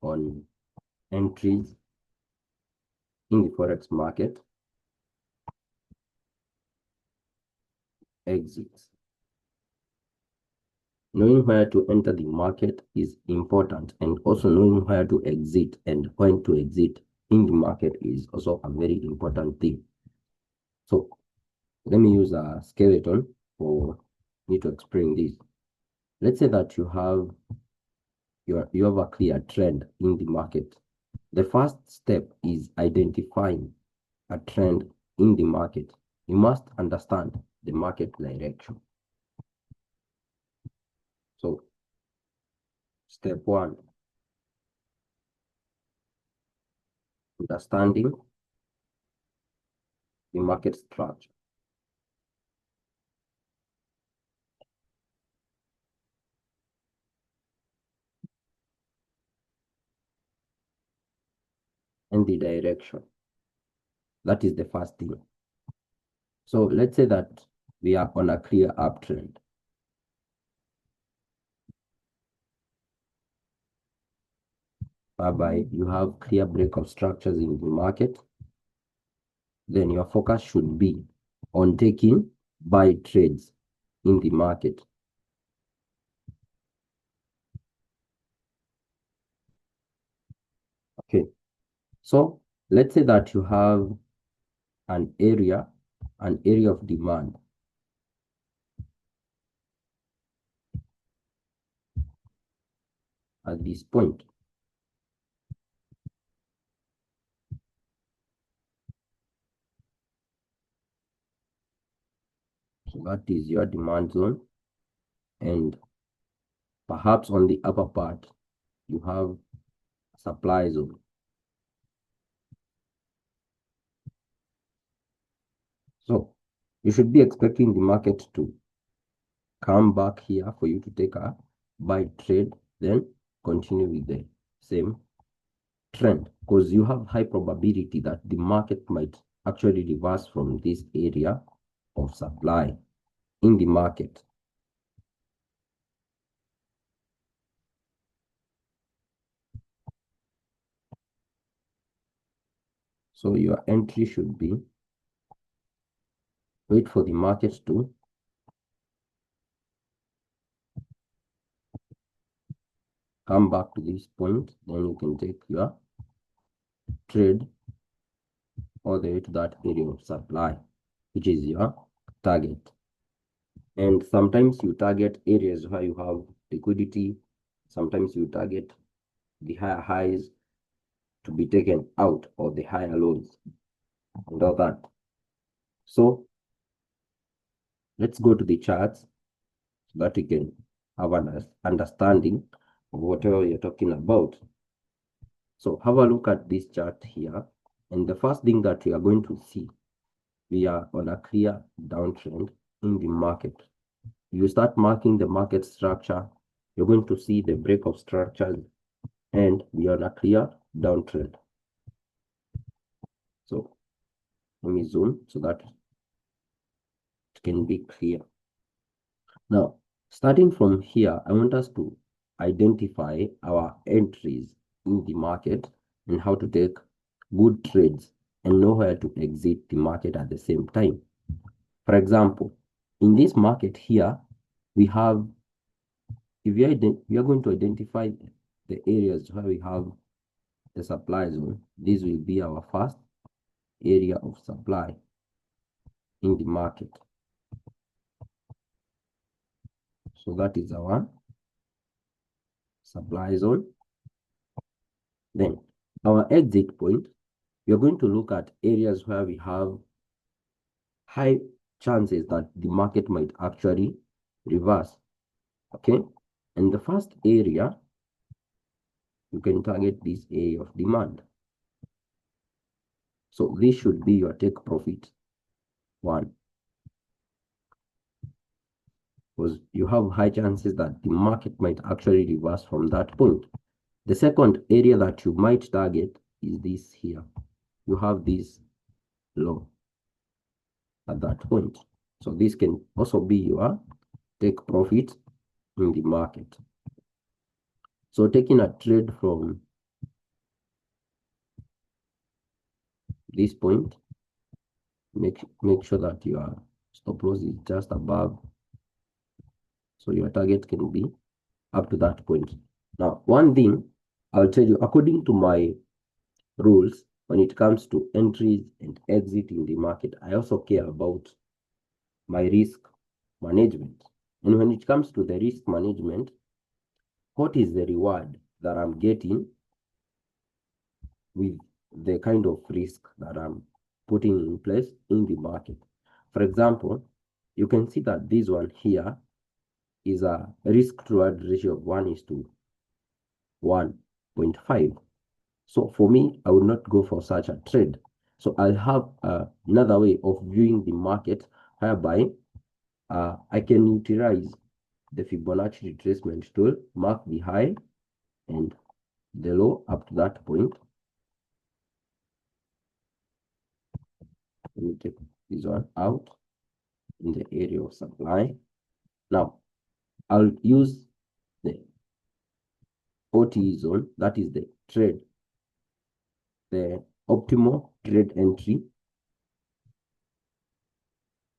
on entries in the Forex market, exits. Knowing where to enter the market is important, and also knowing where to exit and when to exit in the market is also a very important thing. So let me use a skeleton for me to explain this. Let's say that you have a clear trend in the market. The first step is identifying a trend in the market. You must understand the market direction. So, step one, understanding the market structure. And the direction. That is the first thing. So let's say that we are on a clear uptrend. Whereby you have clear breakout structures in the market, then your focus should be on taking buy trades in the market. Okay, so let's say that you have an area of demand. At this point, so that is your demand zone, and perhaps on the upper part you have supply zone. So you should be expecting the market to come back here for you to take a buy trade, then continue with the same trend, because you have high probability that the market might actually reverse from this area of supply in the market. So your entry should be wait for the market to come back to this point, then you can take your trade all the way to that area of supply, which is your target. And sometimes you target areas where you have liquidity. Sometimes you target the higher highs to be taken out, or the higher lows and all that. So let's go to the charts so that you can have an understanding of whatever you're talking about. So have a look at this chart here. And the first thing that we are going to see, we are on a clear downtrend in the market. You start marking the market structure, you're going to see the break of structures, and we are on a clear downtrend. So let me zoom so that it can be clear. Now, starting from here, I want us to identify our entries in the market and how to take good trades and know where to exit the market at the same time. For example, in this market here, we have, if we are going to identify the areas where we have the supply zone, this will be our first area of supply in the market. So that is our supply zone. Then our exit point, we are going to look at areas where we have high chances that the market might actually reverse. Okay, and the first area, you can target this area of demand. So this should be your take profit one, because you have high chances that the market might actually reverse from that point. The second area that you might target is this here. You have this low at that point. So this can also be your take profit in the market. So taking a trade from this point, make sure that your stop loss is just above, so your target can be up to that point. Now, one thing I'll tell you, according to my rules, when it comes to entries and exit in the market, I also care about my risk management. And when it comes to the risk management, what is the reward that I'm getting with the kind of risk that I'm putting in place in the market? For example, you can see that this one here is a risk to reward ratio of 1 is to 1.5. So for me, I would not go for such a trade. So I'll have another way of viewing the market whereby I can utilize the Fibonacci retracement tool, mark the high and the low up to that point. Let me take this one out in the area of supply. Now, I'll use the OTE zone, that is the trade, the optimal trade entry,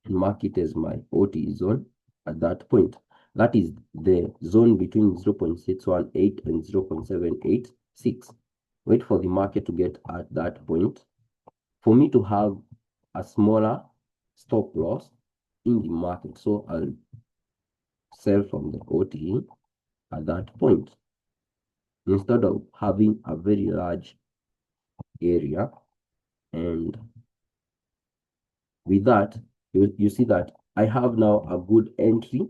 and mark it as my OTE zone at that point. That is the zone between 0.618 and 0.786. Wait for the market to get at that point for me to have a smaller stop loss in the market. So I'll sell from the OTE at that point instead of having a very large area. And with that, you see that I have now a good entry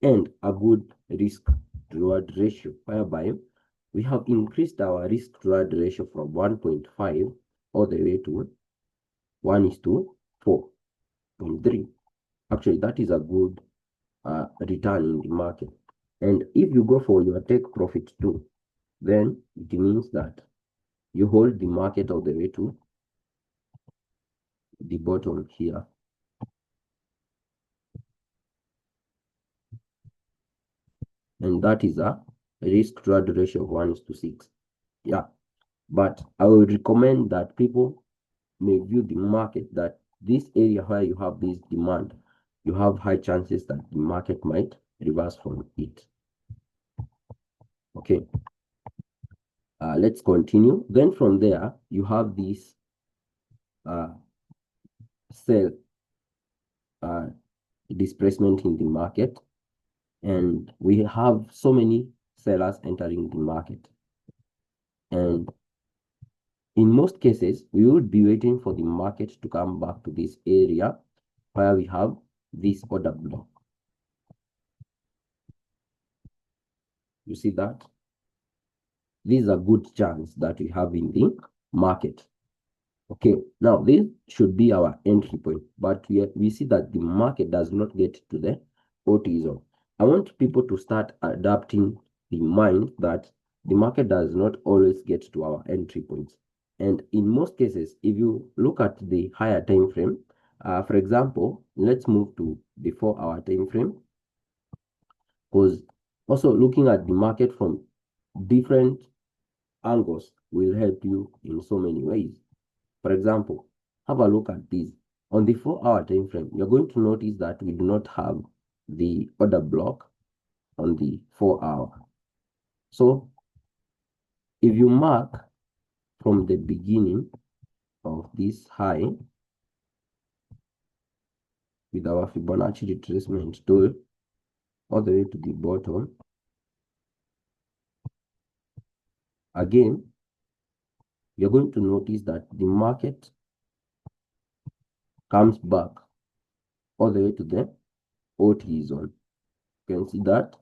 and a good risk reward ratio, whereby we have increased our risk reward ratio from 1.5 all the way to 1 is to 4.3. Actually, that is a good return in the market. And if you go for your take profit too, then it means that you hold the market all the way to the bottom here. And that is a risk reward ratio of 1 is to 6. Yeah. But I would recommend that people may view the market that this area where you have this demand, you have high chances that the market might reverse from it. Okay. Let's continue. Then from there, you have this sell displacement in the market, and we have so many sellers entering the market. And in most cases, we would be waiting for the market to come back to this area where we have this order block. You see that? This is a good chance that we have in the market. Okay, now this should be our entry point, but we see that the market does not get to the OT zone. I want people to start adapting the mind that the market does not always get to our entry points. And in most cases, if you look at the higher time frame, for example, let's move to the 4-hour time frame, because also looking at the market from different angles will help you in so many ways. For example, have a look at this. On the 4-hour time frame, you're going to notice that we do not have the order block on the 4-hour. So if you mark from the beginning of this high with our Fibonacci retracement tool all the way to the bottom, again, you're going to notice that the market comes back all the way to the OT zone. You can see that.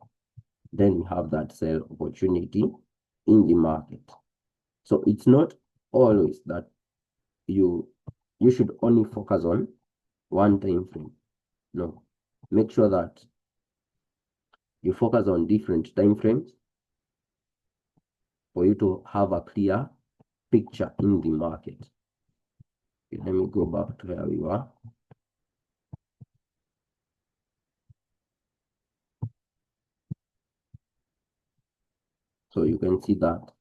Then we have that sell opportunity in the market. So it's not always that you should only focus on one time frame. No, make sure that you focus on different time frames for you to have a clear picture in the market. Okay, let me go back to where we were. So you can see that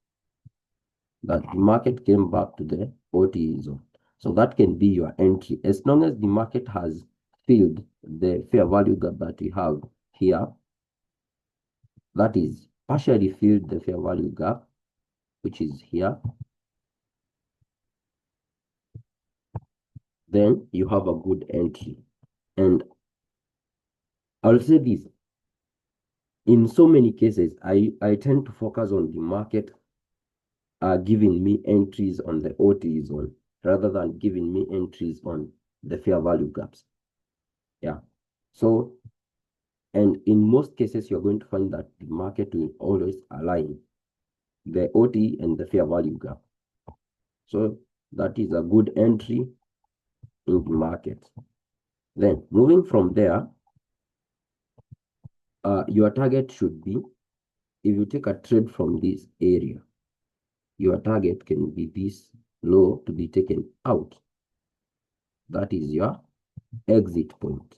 the market came back to the OTE zone. So that can be your entry. As long as the market has filled the fair value gap that we have here, that is partially filled the fair value gap, which is here, then you have a good entry. And I'll say this, in so many cases, I tend to focus on the market giving me entries on the OTE zone rather than giving me entries on the fair value gaps. Yeah. So, and in most cases, you're going to find that the market will always align the OTE and the fair value gap. So that is a good entry in the market. Then moving from there, your target should be, if you take a trade from this area, your target can be this low to be taken out. That is your exit point.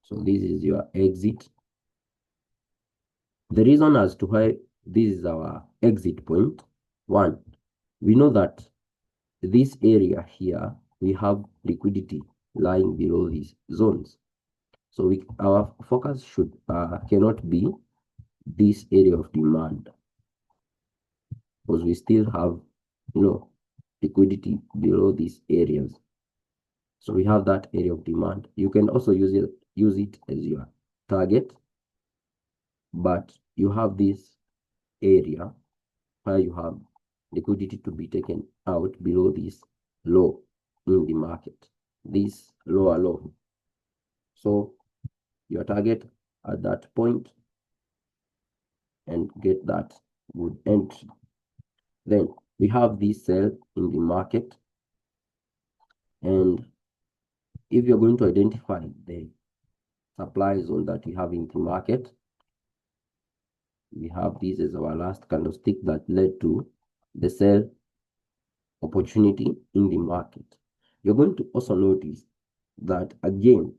So this is your exit. The reason as to why this is our exit point, one, we know that this area here, we have liquidity lying below these zones. So our focus should cannot be this area of demand, because we still have, liquidity below these areas. So we have that area of demand. You can also use it as your target, but you have this area where you have liquidity to be taken out below this low in the market, this lower low. So your target at that point and get that good entry. Then we have this sell in the market, and if you're going to identify the supply zone that we have in the market, we have this as our last candlestick that led to the sell opportunity in the market. You're going to also notice that again,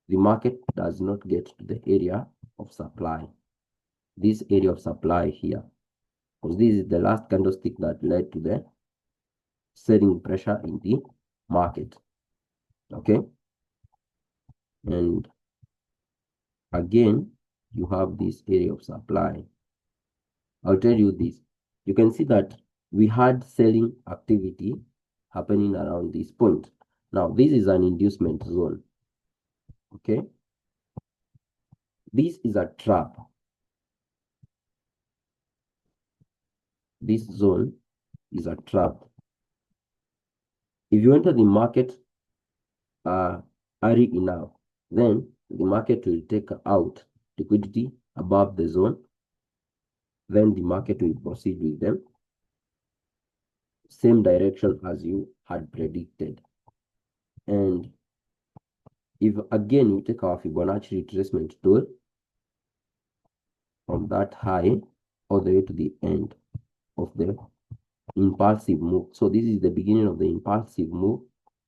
the market does not get to the area of supply, this area of supply here, because this is the last candlestick that led to the selling pressure in the market. Okay, and again, you have this area of supply. I'll tell you this. You can see that we had selling activity happening around this point. Now, this is an inducement zone. Okay, this is a trap. This zone is a trap. If you enter the market early enough, then the market will take out liquidity above the zone. Then the market will proceed with them same direction as you had predicted. And if again you take our Fibonacci retracement tool from that high all the way to the end of the impulsive move. So this is the beginning of the impulsive move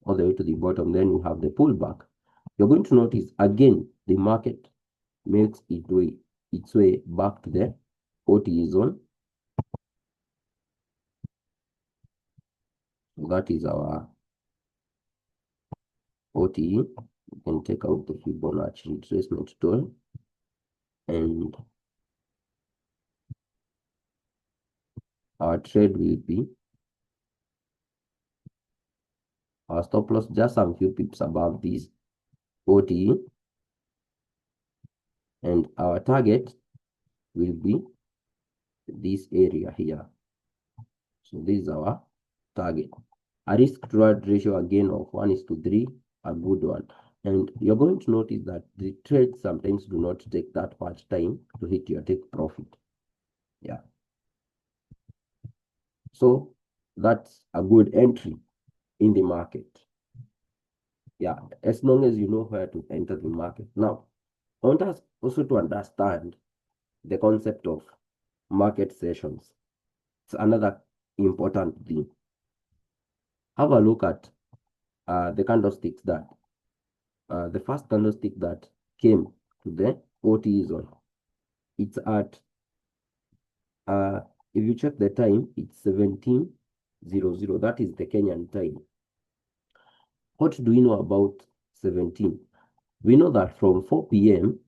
all the way to the bottom. Then you have the pullback. You're going to notice again the market makes its way back to the OTE zone. So that is our OTE. You can take out the Fibonacci retracement tool and our trade will be, our stop loss just some few pips above this OTE, and our target will be this area here. So this is our target. A risk to reward ratio again of 1:3, a good one. And you're going to notice that the trades sometimes do not take that much time to hit your take profit. Yeah. So that's a good entry in the market. Yeah, as long as you know where to enter the market. Now, I want us also to understand the concept of market sessions. It's another important thing. Have a look at the candlesticks that, the first candlestick that came to the OTE zone. It's at If you check the time, it's 17:00. That is the Kenyan time. What do we know about 17? We know that from 4 p.m.,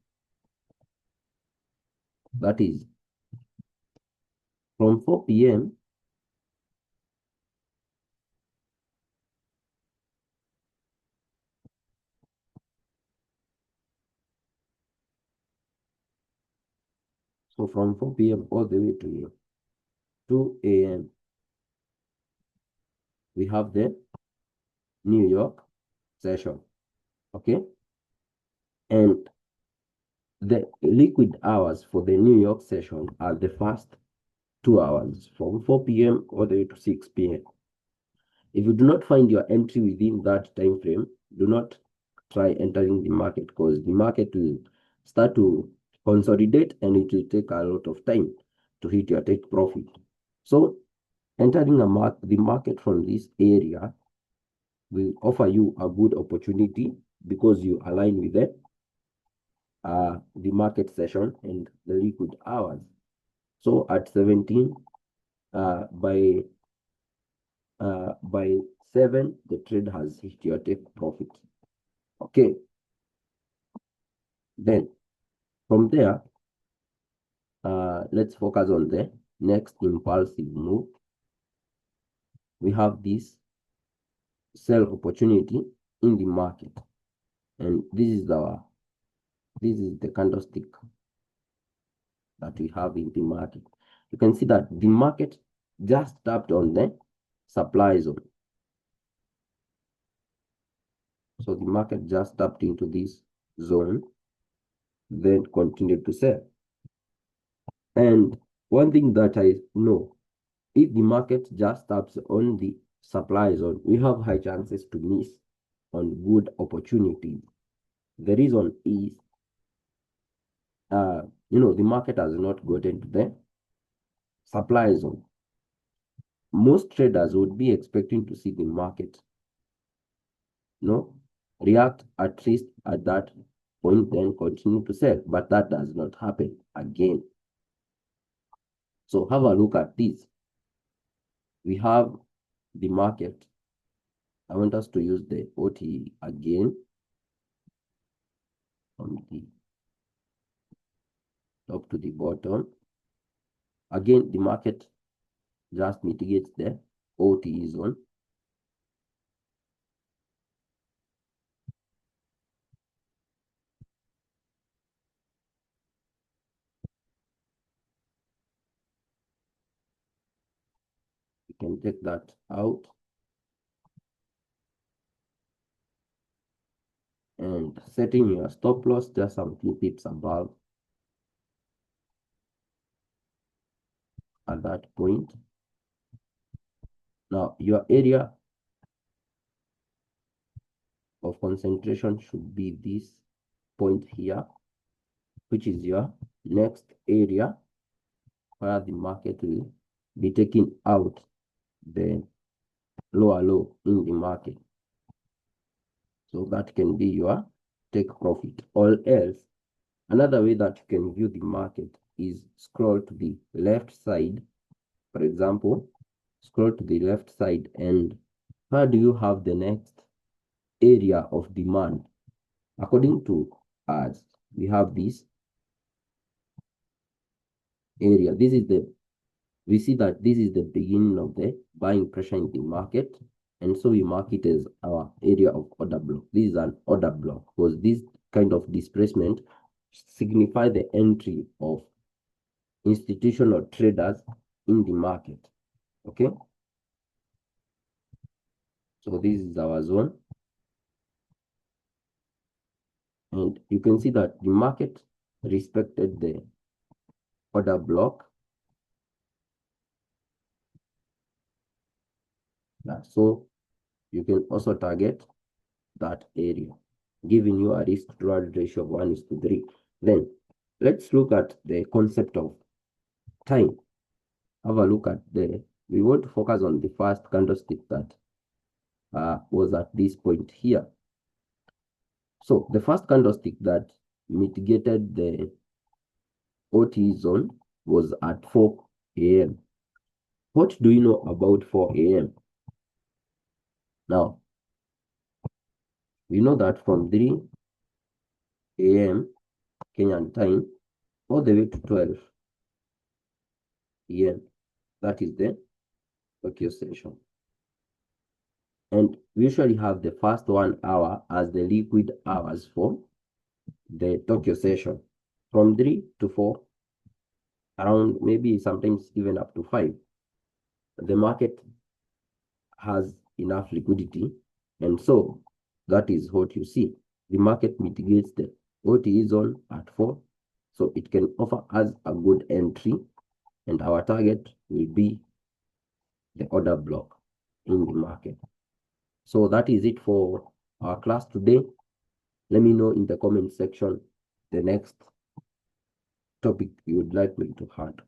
that is from 4 p.m. So from 4 p.m. all the way to 2 a.m., we have the New York session. Okay? And the liquid hours for the New York session are the first 2 hours from 4 p.m. all the way to 6 p.m. If you do not find your entry within that time frame, do not try entering the market because the market will start to consolidate and it will take a lot of time to hit your take profit. So entering the market from this area will offer you a good opportunity because you align with the market session and the liquid hours. So at 17, uh, by by 7, the trade has hit your take profit. Okay, then from there, let's focus on the next impulsive move. We have this sell opportunity in the market, and this is the candlestick that we have in the market. You can see that the market just tapped on the supply zone. So the market just tapped into this zone, then continued to sell. And one thing that I know, if the market just taps on the supply zone, we have high chances to miss on good opportunities. The reason is, the market has not gotten to the supply zone. Most traders would be expecting to see the market, react at least at that point, then continue to sell. But that does not happen again. So have a look at this. We have the market. I want us to use the OT again from the top to the bottom. Again, the market just mitigates the OT zone. You can take that out. And setting your stop loss just some few pips above at that point. Now, your area of concentration should be this point here, which is your next area where the market will be taking out the lower low in the market. So that can be your take profit. Or else, another way that you can view the market is scroll to the left side. For example, scroll to the left side, and where do you have the next area of demand? According to us, we have this area. We see that this is the beginning of the buying pressure in the market, and so we mark it as our area of order block. This is an order block because this kind of displacement signify the entry of institutional traders in the market. Okay, so this is our zone, and you can see that the market respected the order block. So you can also target that area, giving you a risk to reward ratio of 1:3. Then let's look at the concept of time. Have a look at we want to focus on the first candlestick that was at this point here. So the first candlestick that mitigated the OT zone was at 4 a.m. What do you know about 4 a.m.? Now, we know that from 3 a.m. Kenyan time all the way to 12 a.m. That is the Tokyo session. And we usually have the first 1 hour as the liquid hours for the Tokyo session from 3 to 4, around maybe sometimes even up to 5. The market has enough liquidity, and so that is what you see. The market mitigates the OTE zone at 4, so it can offer us a good entry, and our target will be the order block in the market. So that is it for our class today. Let me know in the comment section the next topic you would like me to add.